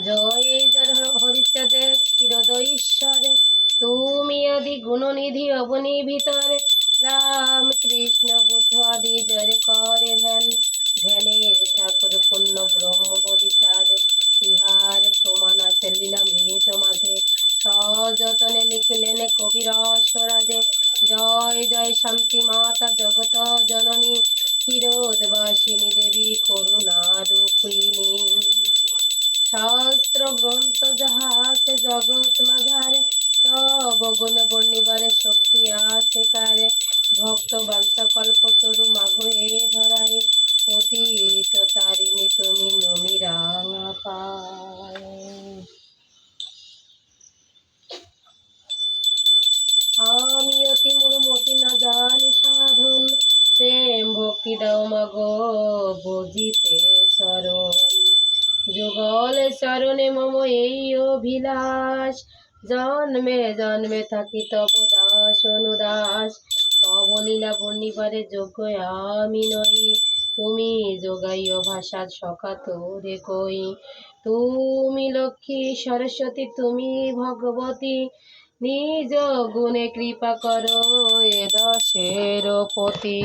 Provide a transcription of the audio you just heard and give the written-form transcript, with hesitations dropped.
জয় জয় হরিচাঁদে ক্ষীরদঈশ্বরে, তুমি আদি গুণনিধি অবনি ভিতরে। রাম কৃষ্ণ বুদ্ধ আদি জয় করে ধ্যান, ধ্যানের ঠাকুর পূর্ণ ব্রহ্ম পরিষাদে। ইহার প্রমাণ আছে লীলামৃত মাঝে, সযতনে লিখলেন কবি রসরাজে। জয় জয় শান্তি মাতা জগত জননী, ক্ষীরোদবাসিনী দেবী করুণা রূপিণী। শাস্ত্র গ্রন্থ যাহা আছে জগৎ মাঝারে, তব গুণ বর্ণিবারে শক্তি আছে কারে। ভক্ত বাঞ্ছা কল্প তরু মাগো এ ধরায়, পতিত তারিণী তুমি নমি রাঙা পায়। আমি অতি মূঢ়মতি না জানি সাধন, প্রেম ভক্তি দাও মাগো বুঝিতে শরণ। যুগল চরণে মম এই অভিলাষ, জন্মে জন্মে থাকি তব দাস অনুদাস। তব লীলা বর্ণিবারে যোগ্য আমি নই, তুমি যোগাইও ভাষার সখা তোরে কই। তুমি লক্ষ্মী সরস্বতী তুমি ভগবতী, নিজ গুণে কৃপা করো এ দশের পতি।